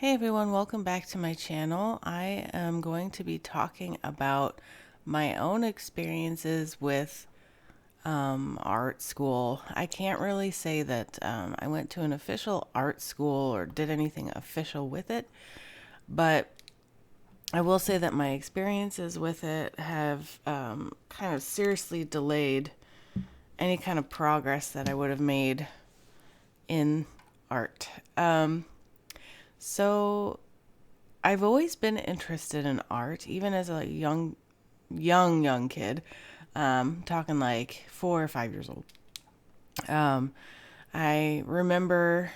Hey everyone, welcome back to my channel. I am going to be talking about my own experiences with art school. I can't really say that I went to an official art school or did anything official with it, but I will say that my experiences with it have kind of seriously delayed any kind of progress that I would have made in art. So I've always been interested in art, even as a young kid, talking like 4 or 5 years old. Um, I remember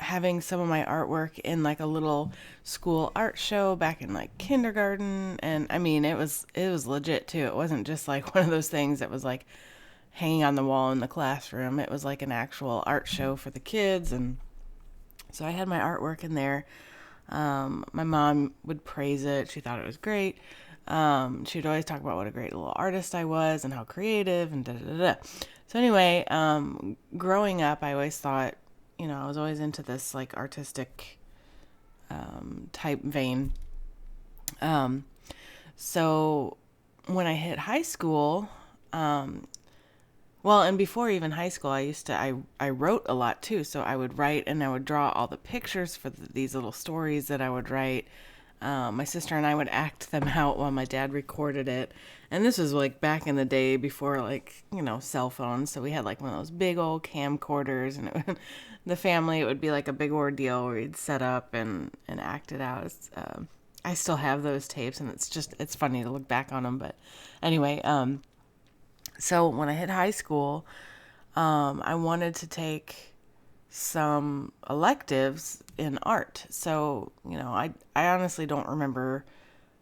having some of my artwork in like a little school art show back in like kindergarten, and I mean it was legit too. It wasn't just like one of those things that was like hanging on the wall in the classroom. It was like an actual art show for the kids, and so I had my artwork in there. My mom would praise it. She thought it was great. She'd always talk about what a great little artist I was and how creative and da da da. So anyway, growing up, I always thought, I was always into this like artistic type vein. Um, so when I hit high school, well, and before even high school, I wrote a lot too. So I would write and I would draw all the pictures for these little stories that I would write. My sister and I would act them out while my dad recorded it. And this was like back in the day before like, cell phones. So we had like one of those big old camcorders, and the family, it would be like a big ordeal where we'd set up and act it out. I still have those tapes, and it's funny to look back on them. But anyway, so when I hit high school, I wanted to take some electives in art. So, I honestly don't remember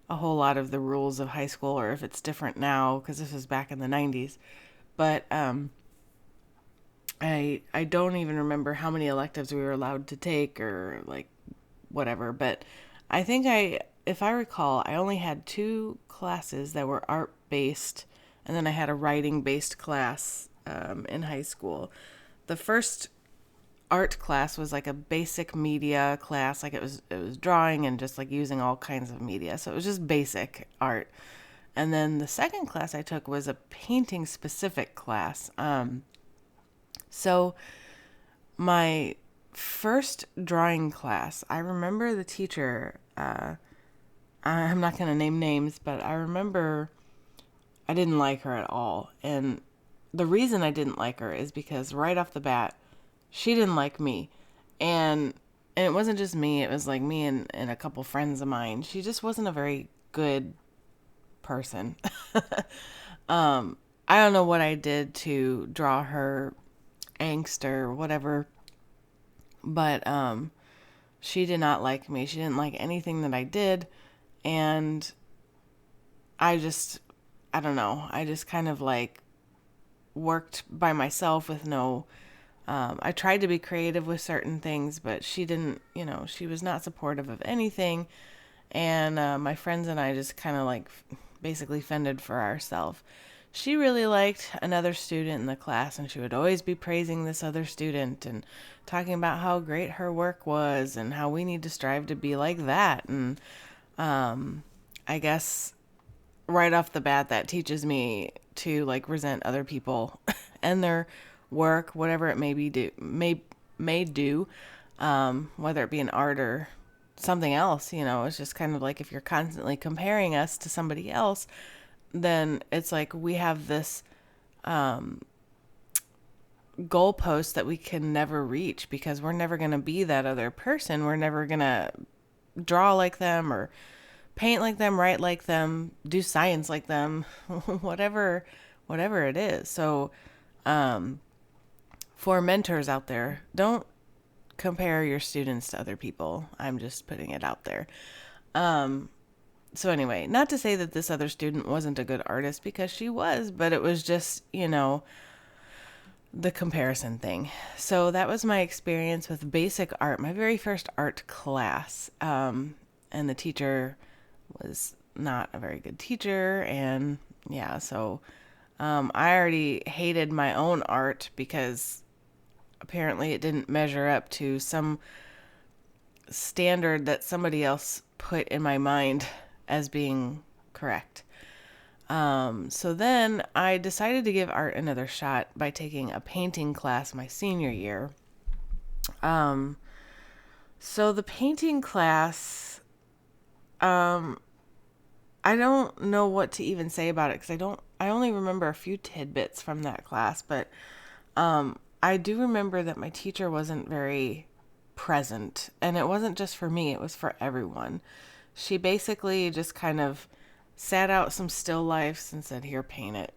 a whole lot of the rules of high school, or if it's different now, because this was back in the 90s. But I don't even remember how many electives we were allowed to take, or like whatever. But I think if I recall, I only had two classes that were art based, and then I had a writing based class in high school. The first art class was like a basic media class, like it was drawing and just like using all kinds of media. So it was just basic art. And then the second class I took was a painting specific class. So my first drawing class, I remember the teacher. I'm not going to name names, but I remember I didn't like her at all. And the reason I didn't like her is because right off the bat, she didn't like me. And and it wasn't just me, it was like me and a couple friends of mine. She just wasn't a very good person. I don't know what I did to draw her angst or whatever, but she did not like me. She didn't like anything that I did, and I just I don't know. I just kind of like worked by myself with no. I tried to be creative with certain things, but she didn't, she was not supportive of anything. And my friends and I just kind of like basically fended for ourselves. She really liked another student in the class, and she would always be praising this other student and talking about how great her work was and how we need to strive to be like that. And I guess right off the bat, that teaches me to like resent other people and their work, whatever it may do, whether it be an art or something else. It's just kind of like if you're constantly comparing us to somebody else, then it's like we have this goalpost that we can never reach, because we're never going to be that other person. We're never going to draw like them or paint like them, write like them, do science like them, whatever it is. So, for mentors out there, don't compare your students to other people. I'm just putting it out there. So anyway, not to say that this other student wasn't a good artist, because she was, but it was just, the comparison thing. So that was my experience with basic art, my very first art class. And the teacher was not a very good teacher. And yeah, so I already hated my own art because apparently it didn't measure up to some standard that somebody else put in my mind as being correct. So then I decided to give art another shot by taking a painting class my senior year. So the painting class, I don't know what to even say about it because I only remember a few tidbits from that class, but I do remember that my teacher wasn't very present, and it wasn't just for me, it was for everyone. She basically just kind of sat out some still lifes and said, "Here, paint it."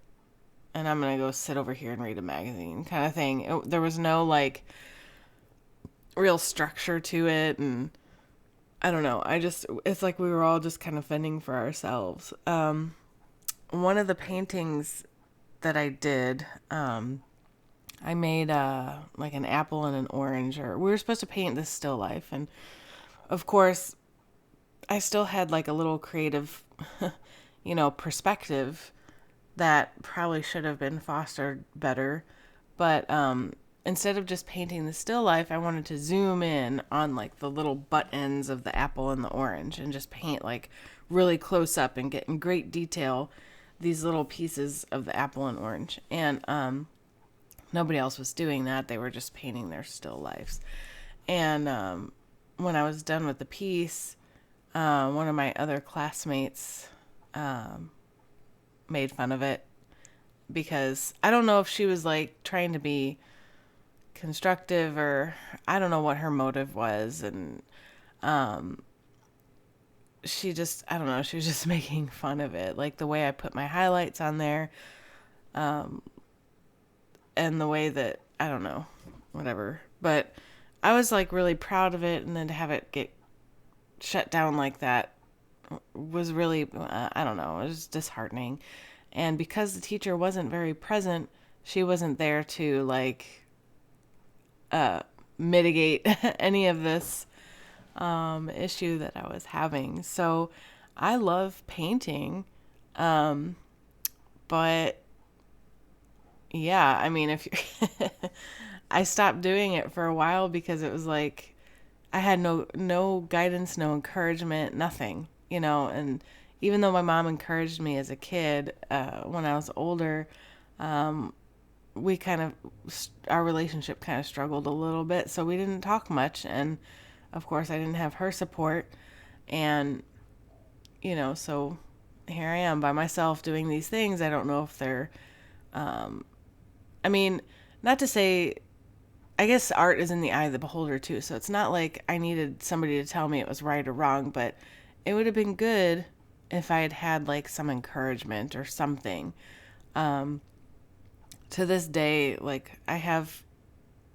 And I'm going to go sit over here and read a magazine kind of thing. There was no like real structure to it, and I don't know. It's like we were all just kind of fending for ourselves. One of the paintings that I did, I made like an apple and an orange, or we were supposed to paint this still life. And of course, I still had like a little creative, perspective that probably should have been fostered better. But instead of just painting the still life, I wanted to zoom in on like the little butt ends of the apple and the orange and just paint like really close up and get in great detail these little pieces of the apple and orange. And nobody else was doing that. They were just painting their still lifes. And when I was done with the piece, one of my other classmates made fun of it because I don't know if she was like trying to be constructive or I don't know what her motive was. And she just, I don't know, she was just making fun of it. Like the way I put my highlights on there, and the way that, I don't know, whatever. But I was like really proud of it, and then to have it get shut down like that was really, I don't know, it was disheartening. And because the teacher wasn't very present, she wasn't there to like mitigate any of this issue that I was having. So I love painting, but yeah, I mean, if I stopped doing it for a while because it was like I had no guidance, no encouragement, nothing, and even though my mom encouraged me as a kid, when I was older, we kind of, our relationship kind of struggled a little bit, so we didn't talk much, and of course I didn't have her support, and, so here I am by myself doing these things. I don't know if they're, I mean, not to say, I guess art is in the eye of the beholder too, so it's not like I needed somebody to tell me it was right or wrong, but it would have been good if I had had like some encouragement or something. To this day, like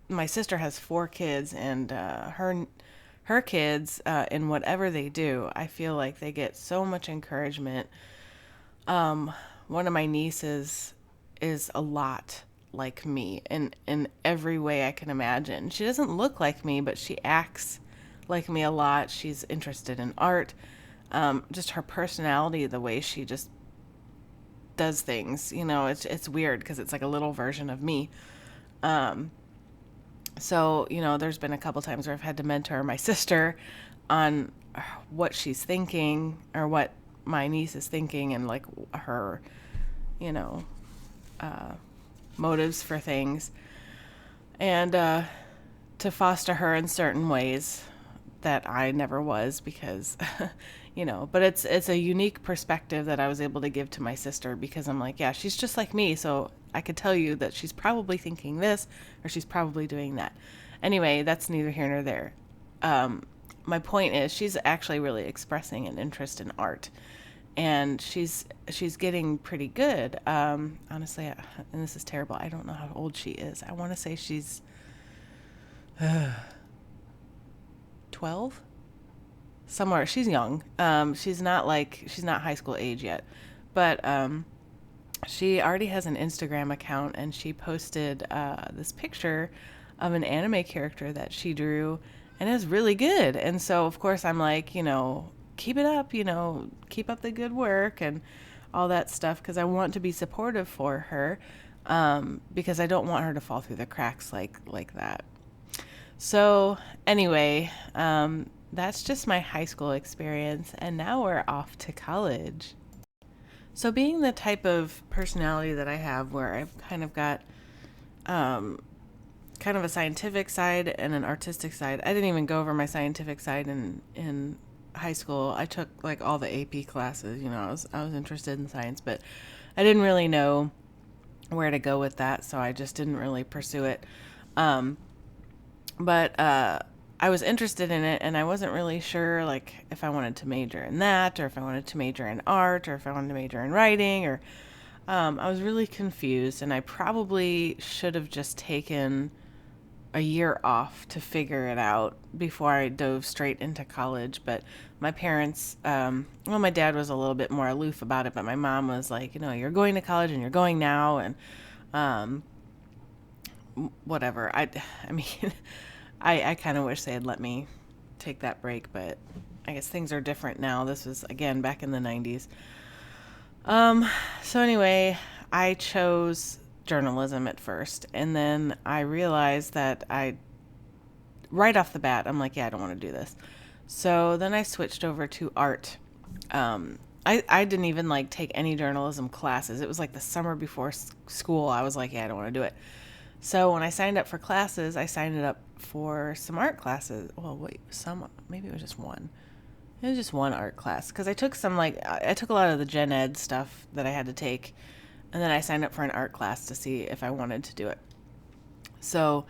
my sister has 4 kids, and her kids, in whatever they do, I feel like they get so much encouragement. One of my nieces is a lot like me in every way I can imagine. She doesn't look like me, but she acts like me a lot. She's interested in art. Just her personality, the way she just does things, it's weird because it's like a little version of me. So, there's been a couple times where I've had to mentor my sister on what she's thinking or what my niece is thinking and like her, you know, motives for things, and to foster her in certain ways that I never was because, but it's a unique perspective that I was able to give to my sister because I'm like, yeah, she's just like me. So I could tell you that she's probably thinking this or she's probably doing that. Anyway, that's neither here nor there. My point is she's actually really expressing an interest in art, and she's getting pretty good. Honestly, and this is terrible, I don't know how old she is. I want to say she's 12, somewhere. She's young. She's not high school age yet, but she already has an Instagram account, and she posted this picture of an anime character that she drew, and it was really good. And so of course I'm like, keep it up, keep up the good work and all that stuff, because I want to be supportive for her, because I don't want her to fall through the cracks like that. So anyway, that's just my high school experience. And now we're off to college. So, being the type of personality that I have, where I've kind of got um, kind of a scientific side and an artistic side. I didn't even go over my scientific side in high school. I took like all the AP classes. I was interested in science, but I didn't really know where to go with that, so I just didn't really pursue it. Um, but I was interested in it, and I wasn't really sure like if I wanted to major in that, or if I wanted to major in art, or if I wanted to major in writing, or I was really confused, and I probably should have just taken a year off to figure it out before I dove straight into college. But my parents, well, my dad was a little bit more aloof about it, but my mom was like, you're going to college and you're going now, and um, whatever. I mean, I kind of wish they had let me take that break, but I guess things are different now. This was again back in the 90s. Um, so anyway, I chose journalism at first, and then I realized that right off the bat, I'm like, yeah, I don't want to do this. So then I switched over to art. I didn't even like take any journalism classes. It was like the summer before school. I was like, yeah, I don't want to do it. So when I signed up for classes, I signed it up for some art classes. Well, wait, maybe it was just one. It was just one art class because I took I took a lot of the gen ed stuff that I had to take, and then I signed up for an art class to see if I wanted to do it. So,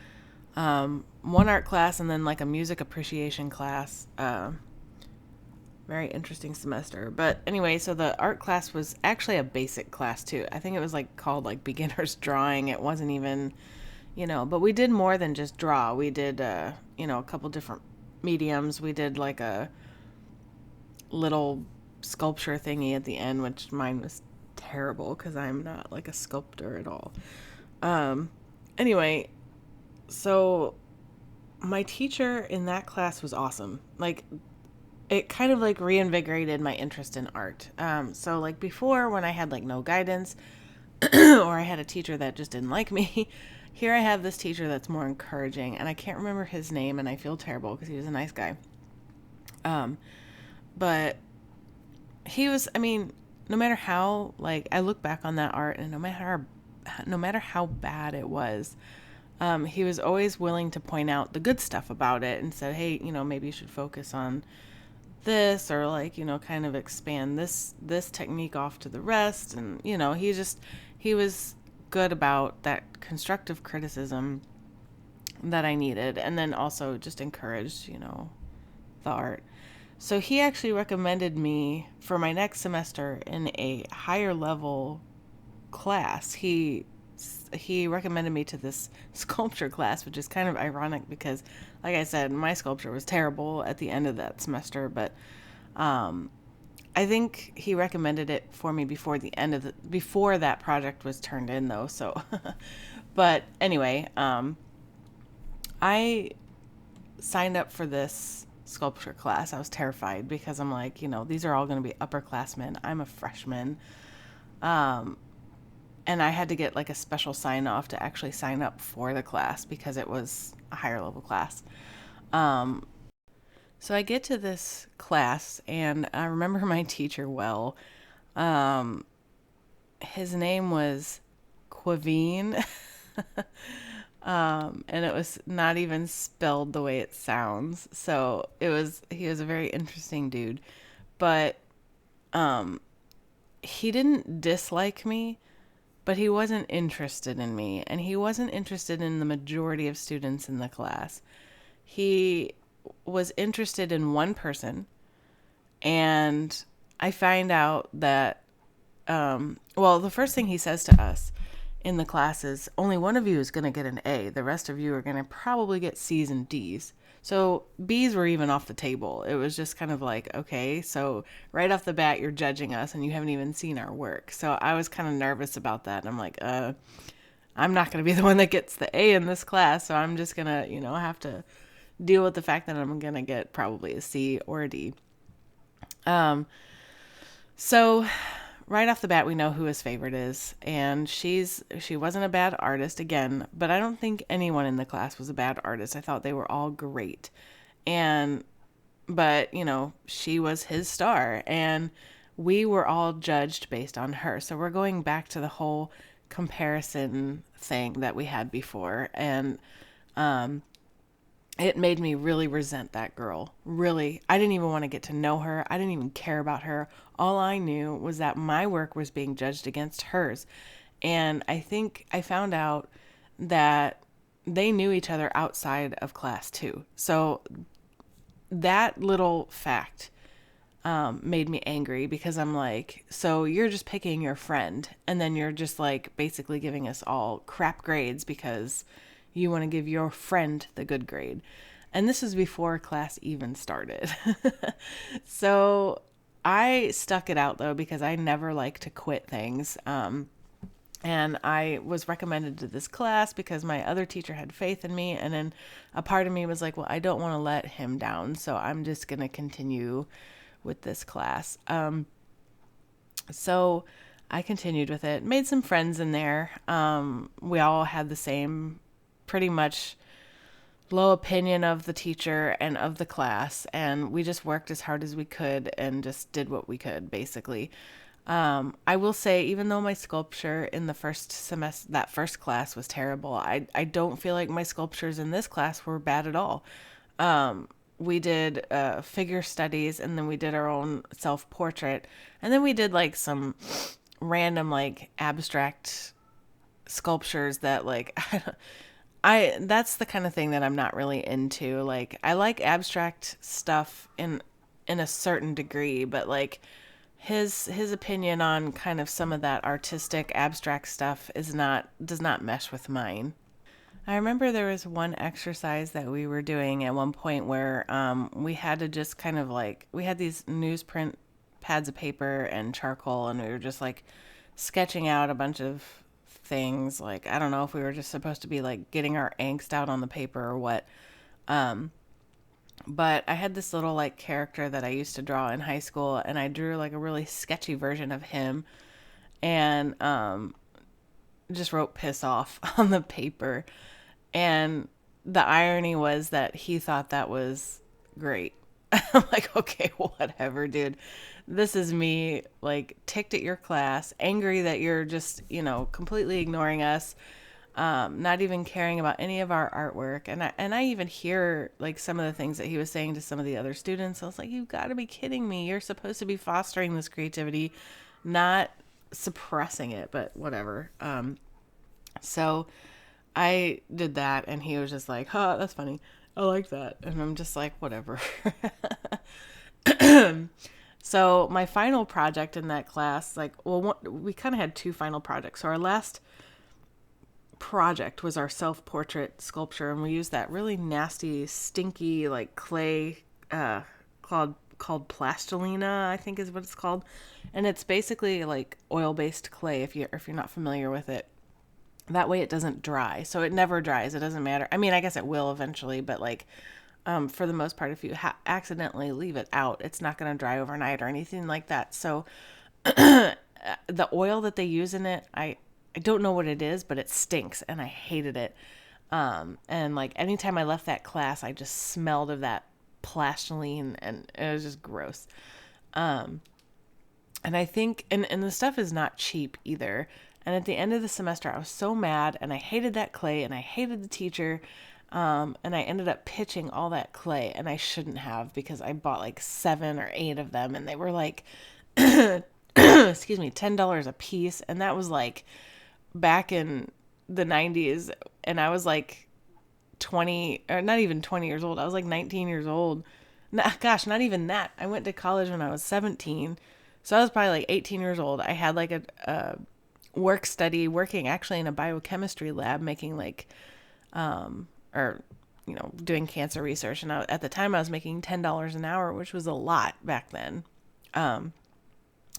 one art class and then like a music appreciation class. Very interesting semester. But anyway, so the art class was actually a basic class too. I think it was like called like beginner's drawing. It wasn't even, but we did more than just draw. We did, a couple different mediums. We did like a little sculpture thingy at the end, which mine was terrible because I'm not like a sculptor at all. Anyway, so my teacher in that class was awesome. Like, it kind of like reinvigorated my interest in art. So like before, when I had like no guidance or I had a teacher that just didn't like me, here I have this teacher that's more encouraging, and I can't remember his name, and I feel terrible because he was a nice guy. But he was, I mean, no matter how, like, I look back on that art, and no matter how bad it was, he was always willing to point out the good stuff about it and said, hey, maybe you should focus on this, or like, kind of expand this technique off to the rest. And, he was good about that constructive criticism that I needed, and then also just encouraged, the art. So he actually recommended me for my next semester in a higher level class. He recommended me to this sculpture class, which is kind of ironic because, like I said, my sculpture was terrible at the end of that semester. But I think he recommended it for me before that project was turned in, though. So, but anyway, I signed up for this sculpture class. I was terrified because I'm like, these are all going to be upperclassmen. I'm a freshman. And I had to get like a special sign off to actually sign up for the class because it was a higher level class. So I get to this class, and I remember my teacher well. Um, his name was Quavine. And it was not even spelled the way it sounds. So he was a very interesting dude. But he didn't dislike me, but he wasn't interested in me, and he wasn't interested in the majority of students in the class. He was interested in one person, and I find out that, well, the first thing he says to us in the class is, only one of you is going to get an A. The rest of you are going to probably get C's and D's. So B's were even off the table. It was just kind of like, okay, so right off the bat, you're judging us and you haven't even seen our work. So I was kind of nervous about that. And I'm like, I'm not going to be the one that gets the A in this class. So I'm just going to, have to deal with the fact that I'm going to get probably a C or a D. So right off the bat, we know who his favorite is, and she wasn't a bad artist again, but I don't think anyone in the class was a bad artist. I thought they were all great. And but, she was his star, and we were all judged based on her. So we're going back to the whole comparison thing that we had before. And it made me really resent that girl. Really. I didn't even want to get to know her. I didn't even care about her. All I knew was that my work was being judged against hers. And I think I found out that they knew each other outside of class too. So that little fact made me angry, because I'm like, so you're just picking your friend, and then you're just like basically giving us all crap grades because you want to give your friend the good grade. And this is before class even started. So I stuck it out though, because I never like to quit things. And I was recommended to this class because my other teacher had faith in me. And then a part of me was like, well, I don't want to let him down, so I'm just going to continue with this class. So I continued with it, made some friends in there. We all had the same pretty much low opinion of the teacher and of the class, and we just worked as hard as we could and just did what we could, basically. I will say, even though my sculpture in the first semester, that first class, was terrible, I don't feel like my sculptures in this class were bad at all. We did figure studies, and then we did our own self-portrait, and then we did like some random like abstract sculptures that like I that's the kind of thing that I'm not really into. Like, I like abstract stuff in a certain degree, but like his opinion on kind of some of that artistic abstract stuff does not mesh with mine. I remember there was one exercise that we were doing at one point where we had to just kind of like, we had these newsprint pads of paper and charcoal, and we were just like sketching out a bunch of things. Like, I don't know if we were just supposed to be like getting our angst out on the paper or what. But I had this little like character that I used to draw in high school, and I drew like a really sketchy version of him, and just wrote piss off on the paper. And the irony was that he thought that was great. I'm like, okay, whatever, dude. This is me, like, ticked at your class, angry that you're just, completely ignoring us, not even caring about any of our artwork. And I even hear, like, some of the things that he was saying to some of the other students. I was like, you've got to be kidding me. You're supposed to be fostering this creativity, not suppressing it, but whatever. So I did that, and he was just like, huh, that's funny. I like that. And I'm just like, whatever. So my final project in that class, like, well, we kind of had two final projects. So our last project was our self-portrait sculpture, and we used that really nasty, stinky, like clay, called plastilina, I think is what it's called. And it's basically like oil-based clay, if you're not familiar with it. That way it doesn't dry. So it never dries. It doesn't matter. I mean, I guess it will eventually, but like, for the most part, if you accidentally leave it out, it's not going to dry overnight or anything like that. So the oil that they use in it, I don't know what it is, but it stinks, and I hated it. And like anytime I left that class, I just smelled of that plastiline, and it was just gross. And I think, and the stuff is not cheap either. And at the end of the semester, I was so mad, and I hated that clay, and I hated the teacher. And I ended up pitching all that clay, and I shouldn't have, because I bought like 7 or 8 of them, and they were like, excuse me, $10 a piece. And that was like back in the 90s. And I was like 20, or not even 20 years old. I was like 19 years old. Gosh, not even that. I went to college when I was 17. So I was probably like 18 years old. I had like a work study working actually in a biochemistry lab, making like, doing cancer research. And at the time I was making $10 an hour, which was a lot back then.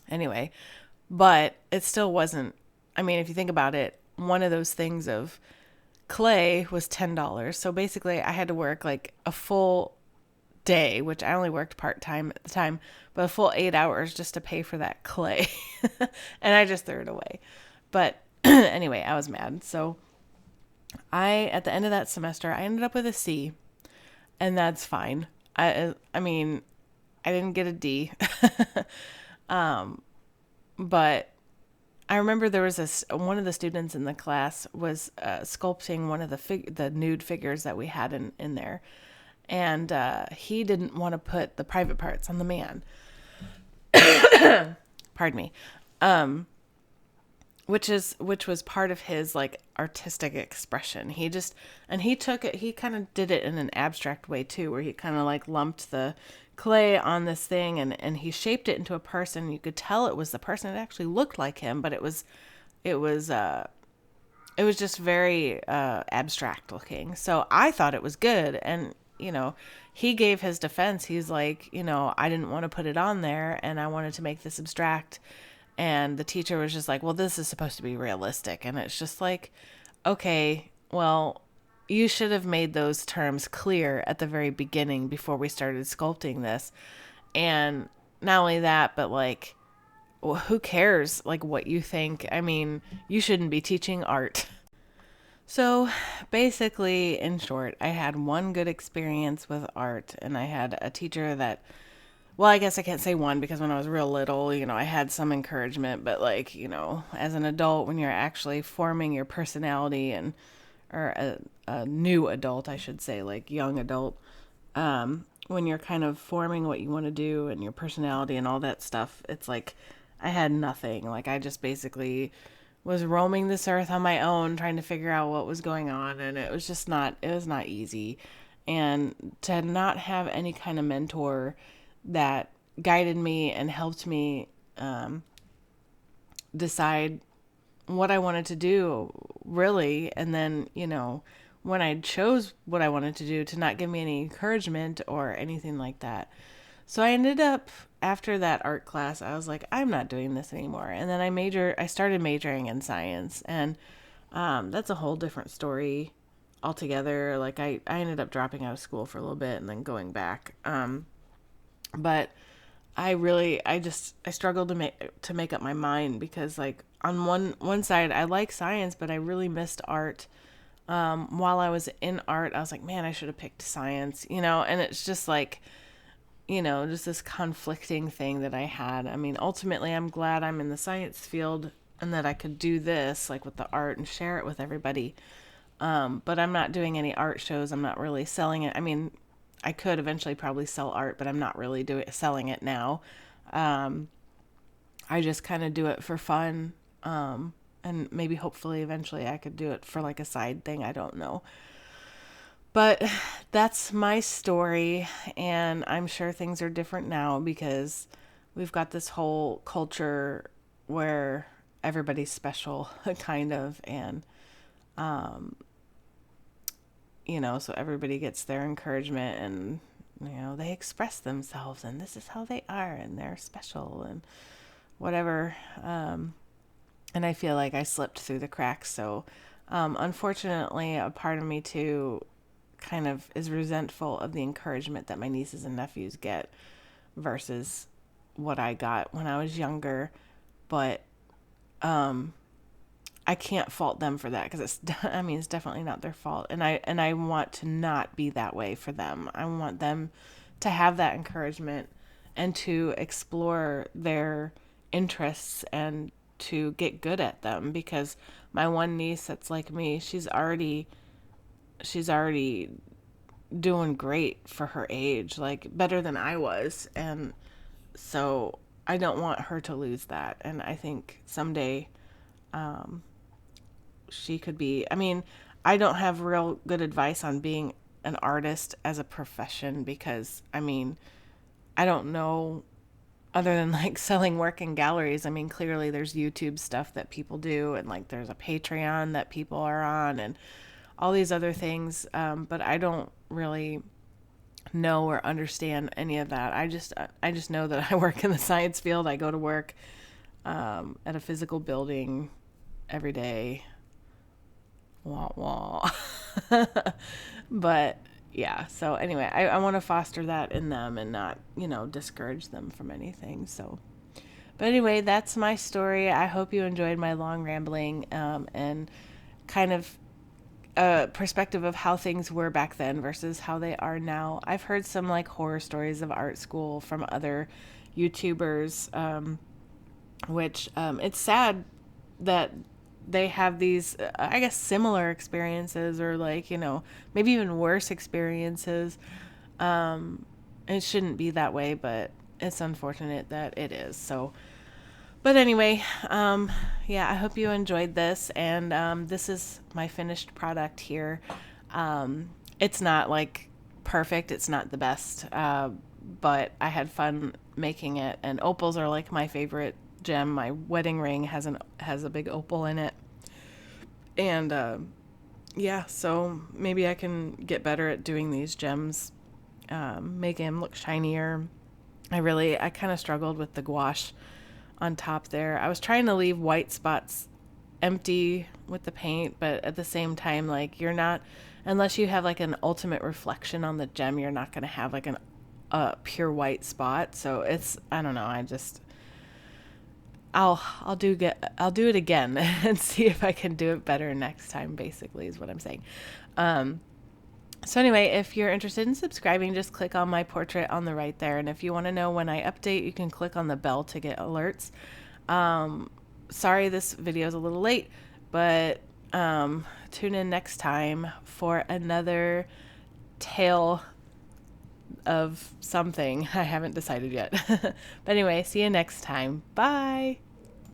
Anyway, but it still wasn't, I mean, if you think about it, one of those things of clay was $10. So basically I had to work like a full day, which I only worked part-time at the time, but a full 8 hours just to pay for that clay. And I just threw it away. But anyway, I was mad. So at the end of that semester, I ended up with a C, and that's fine. I mean, I didn't get a D. But I remember there was one of the students in the class was sculpting one of the nude figures that we had in there, and he didn't want to put the private parts on the man. Pardon me. Which was part of his like artistic expression. He took it, he kind of did it in an abstract way too, where he kind of like lumped the clay on this thing, and he shaped it into a person. You could tell it was the person. It actually looked like him, but it was it was just very abstract looking. So I thought it was good. And, he gave his defense. He's like, I didn't want to put it on there and I wanted to make this abstract. And the teacher was just like, well, this is supposed to be realistic. And it's just like, okay, well, you should have made those terms clear at the very beginning before we started sculpting this. And not only that, but like, well, who cares like what you think? I mean, you shouldn't be teaching art. So basically, in short, I had one good experience with art, and I had a teacher that, well, I guess I can't say one because when I was real little, I had some encouragement, but like, as an adult, when you're actually forming your personality or a new adult, I should say, like young adult, when you're kind of forming what you want to do and your personality and all that stuff, it's like I had nothing. Like I just basically was roaming this earth on my own, trying to figure out what was going on, and it was not easy. And to not have any kind of mentor that guided me and helped me decide what I wanted to do, really. And then, when I chose what I wanted to do, to not give me any encouragement or anything like that. So I ended up, after that art class, I was like, I'm not doing this anymore. And then I started majoring in science. And that's a whole different story altogether. Like I ended up dropping out of school for a little bit and then going back. But I struggled to make up my mind, because like on one side I like science, but I really missed art. While I was in art, I was like, man, I should have picked science, and it's just like, just this conflicting thing that I had. I mean, ultimately I'm glad I'm in the science field and that I could do this like with the art and share it with everybody. But I'm not doing any art shows. I'm not really selling it. I mean, I could eventually probably sell art, but I'm not really selling it now. I just kind of do it for fun. And maybe hopefully eventually I could do it for like a side thing. I don't know. But that's my story, and I'm sure things are different now because we've got this whole culture where everybody's special, kind of, and so everybody gets their encouragement, and they express themselves, and this is how they are, and they're special, and whatever. And I feel like I slipped through the cracks. So, unfortunately, a part of me too kind of is resentful of the encouragement that my nieces and nephews get versus what I got when I was younger. But I can't fault them for that, because it's definitely not their fault. And I want to not be that way for them. I want them to have that encouragement and to explore their interests and to get good at them, because my one niece that's like me, she's already doing great for her age, like better than I was. And so I don't want her to lose that. And I think someday she could be, I mean, I don't have real good advice on being an artist as a profession, because I mean, I don't know, other than like selling work in galleries. I mean, clearly there's YouTube stuff that people do, and like there's a Patreon that people are on, and all these other things. But I don't really know or understand any of that. I just know that I work in the science field. I go to work at a physical building every day. Wah wah. But yeah, so anyway, I want to foster that in them and not, discourage them from anything. So, but anyway, that's my story. I hope you enjoyed my long rambling, and kind of a perspective of how things were back then versus how they are now. I've heard some like horror stories of art school from other YouTubers, which it's sad that they have these, I guess, similar experiences or like, maybe even worse experiences. It shouldn't be that way, but it's unfortunate that it is. So, but anyway, yeah, I hope you enjoyed this. And this is my finished product here. It's not like perfect, it's not the best, but I had fun making it. And opals are like my favorite gem. My wedding ring has a big opal in it. And yeah, so maybe I can get better at doing these gems, making them look shinier. I kind of struggled with the gouache on top there. I was trying to leave white spots empty with the paint, but at the same time, like unless you have like an ultimate reflection on the gem, you're not going to have like a pure white spot. So I don't know. I'll do it again and see if I can do it better next time. Basically, is what I'm saying. So anyway, if you're interested in subscribing, just click on my portrait on the right there. And if you want to know when I update, you can click on the bell to get alerts. Sorry, this video is a little late, but tune in next time for another tale of something. I haven't decided yet. But anyway, see you next time. Bye.